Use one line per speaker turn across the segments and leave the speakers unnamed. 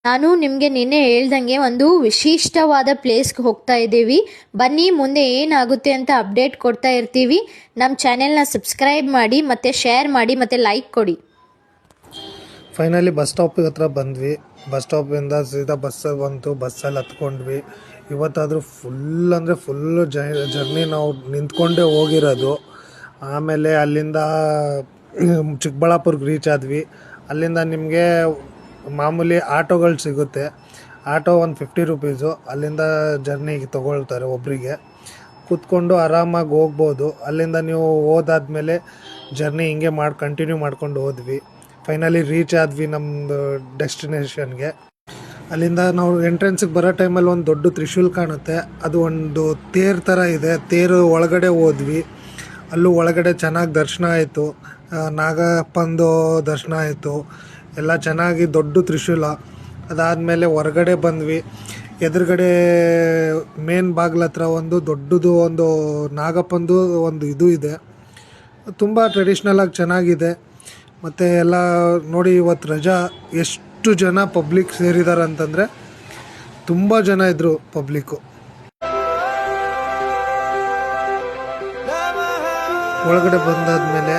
ನಾನು ನಿಮಗೆ ನಿನ್ನೆ ಹೇಳ್ದಂಗೆ ಒಂದು ವಿಶಿಷ್ಟವಾದ ಪ್ಲೇಸ್ಗೆ ಹೋಗ್ತಾ ಇದ್ದೀವಿ. ಬನ್ನಿ, ಮುಂದೆ ಏನಾಗುತ್ತೆ ಅಂತ ಅಪ್ಡೇಟ್ ಕೊಡ್ತಾ ಇರ್ತೀವಿ. ನಮ್ಮ ಚಾನೆಲ್ನ ಸಬ್ಸ್ಕ್ರೈಬ್ ಮಾಡಿ ಮತ್ತು ಶೇರ್ ಮಾಡಿ ಮತ್ತು ಲೈಕ್ ಕೊಡಿ.
ಫೈನಲಿ ಬಸ್ ಸ್ಟಾಪ್ ಹತ್ರ ಬಂದ್ವಿ. ಬಸ್ ಸ್ಟಾಪಿಂದ ಸೀದಾ ಬಸ್ಸಲ್ಲಿ ಬಂತು, ಬಸ್ಸಲ್ಲಿ ಹತ್ಕೊಂಡ್ವಿ. ಇವತ್ತಾದರೂ ಫುಲ್ ಅಂದರೆ ಫುಲ್ಲು ಜರ್ನಿ ನಾವು ನಿಂತ್ಕೊಂಡೇ ಹೋಗಿರೋದು. ಆಮೇಲೆ ಅಲ್ಲಿಂದ ಚಿಕ್ಕಬಳ್ಳಾಪುರಕ್ಕೆ ರೀಚ್ ಆದ್ವಿ. ಅಲ್ಲಿಂದ ನಿಮಗೆ ಮಾಮೂಲಿ ಆಟೋಗಳು ಸಿಗುತ್ತೆ. ಆಟೋ ಒಂದು 50 ರುಪೀಸು ಅಲ್ಲಿಂದ ಜರ್ನಿಗೆ ತೊಗೊಳ್ತಾರೆ ಒಬ್ಬರಿಗೆ. ಕೂತ್ಕೊಂಡು ಆರಾಮಾಗಿ ಹೋಗ್ಬೋದು. ಅಲ್ಲಿಂದ ನೀವು ಹೋದಾದ್ಮೇಲೆ ಜರ್ನಿ ಹಿಂಗೆ ಕಂಟಿನ್ಯೂ ಮಾಡ್ಕೊಂಡು ಹೋದ್ವಿ. ಫೈನಲಿ ರೀಚ್ ಆದ್ವಿ ನಮ್ಮದು ಡೆಸ್ಟಿನೇಷನ್ಗೆ. ಅಲ್ಲಿಂದ ನಾವು ಎಂಟ್ರೆನ್ಸಿಗೆ ಬರೋ ಟೈಮಲ್ಲಿ ಒಂದು ದೊಡ್ಡ ತ್ರಿಶೂಲ್ ಕಾಣುತ್ತೆ. ಅದು ಒಂದು ತೇರು ಥರ ಇದೆ. ತೇರು ಒಳಗಡೆ ಹೋದ್ವಿ. ಅಲ್ಲೂ ಒಳಗಡೆ ಚೆನ್ನಾಗಿ ದರ್ಶನ ಆಯಿತು. ನಾಗಪ್ಪಂದು ದರ್ಶನ ಆಯಿತು. ಎಲ್ಲ ಚೆನ್ನಾಗಿ ದೊಡ್ಡ ತ್ರಿಶೂಲ. ಅದಾದಮೇಲೆ ಹೊರಗಡೆ ಬಂದ್ವಿ. ಎದುರುಗಡೆ ಮೇನ್ ಬಾಗಿಲ ಹತ್ರ ಒಂದು ದೊಡ್ಡದು ಒಂದು ನಾಗಪ್ಪಂದು ಒಂದು ಇದು ಇದೆ. ತುಂಬ ಟ್ರೆಡಿಷ್ನಲಾಗಿ ಚೆನ್ನಾಗಿದೆ. ಮತ್ತು ಎಲ್ಲ ನೋಡಿ, ಇವತ್ತು ರಜಾ. ಎಷ್ಟು ಜನ ಪಬ್ಲಿಕ್ ಸೇರಿದ್ದಾರೆ ಅಂತಂದರೆ ತುಂಬ ಜನ ಇದ್ದರು ಪಬ್ಲಿಕ್ಕು. ಒಳಗಡೆ ಬಂದಾದಮೇಲೆ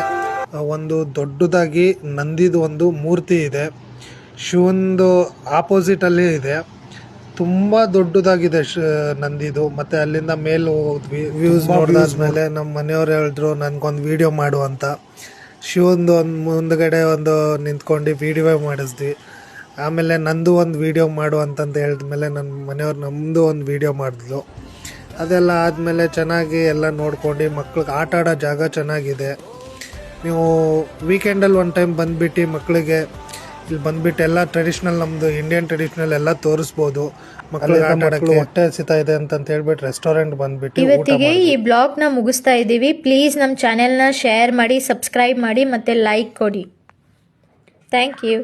ಒಂದು ದೊಡ್ಡದಾಗಿ ನಂದಿದು ಒಂದು ಮೂರ್ತಿ ಇದೆ. ಶಿವಂದು ಆಪೋಸಿಟಲ್ಲಿ ಇದೆ. ತುಂಬ ದೊಡ್ಡದಾಗಿದೆ ನಂದಿದು. ಮತ್ತು ಅಲ್ಲಿಂದ ಮೇಲೆ ಹೋದ್ವಿ. ವ್ಯೂಸ್ ನೋಡಿದಾದ್ಮೇಲೆ ನಮ್ಮ ಮನೆಯವ್ರು ಹೇಳಿದ್ರು ನನಗೊಂದು ವೀಡಿಯೋ ಮಾಡು ಅಂತ. ಶಿವಂದು ಒಂದು ಮುಂದ್ಗಡೆ ಒಂದು ನಿಂತ್ಕೊಂಡು ವೀಡಿಯೋ ಮಾಡಿದ್ವಿ. ಆಮೇಲೆ ನಂದು ಒಂದು ವೀಡಿಯೋ ಮಾಡು ಅಂತಂತ ಹೇಳಿದ್ಮೇಲೆ ನನ್ನ ಮನೆಯವ್ರು ನಮ್ಮದು ಒಂದು ವೀಡಿಯೋ ಮಾಡಿದ್ಲು. ಅದೆಲ್ಲ ಆದಮೇಲೆ ಚೆನ್ನಾಗಿ ಎಲ್ಲ ನೋಡ್ಕೊಂಡು ಮಕ್ಳಿಗೆ ಆಟ ಆಡೋ ಜಾಗ ಚೆನ್ನಾಗಿದೆ. ನೀವು ವೀಕೆಂಡಲ್ಲಿ ಒಂದು ಟೈಮ್ ಬಂದುಬಿಟ್ಟು ಮಕ್ಕಳಿಗೆ ಇಲ್ಲಿ ಬಂದುಬಿಟ್ಟು ಎಲ್ಲ ಟ್ರೆಡಿಷ್ನಲ್, ನಮ್ಮದು ಇಂಡಿಯನ್ ಟ್ರೆಡಿಷ್ನಲ್ ಎಲ್ಲ ತೋರಿಸ್ಬೋದು. ಮಕ್ಕಳಿಗೆ ಆಟ ಆಡೋಕ್ಕೆ ಹೊಟ್ಟೆ ಹಸಿತಾ ಇದೆ ಅಂತ ಹೇಳ್ಬಿಟ್ಟು ರೆಸ್ಟೋರೆಂಟ್ ಬಂದುಬಿಟ್ಟು
ಇವತ್ತಿಗೆ ಈ ಬ್ಲಾಗ್ನ ಮುಗಿಸ್ತಾ ಇದ್ದೀವಿ. ಪ್ಲೀಸ್ ನಮ್ಮ ಚಾನೆಲ್ನ ಶೇರ್ ಮಾಡಿ, ಸಬ್ಸ್ಕ್ರೈಬ್ ಮಾಡಿ ಮತ್ತು ಲೈಕ್ ಕೊಡಿ. Thank you.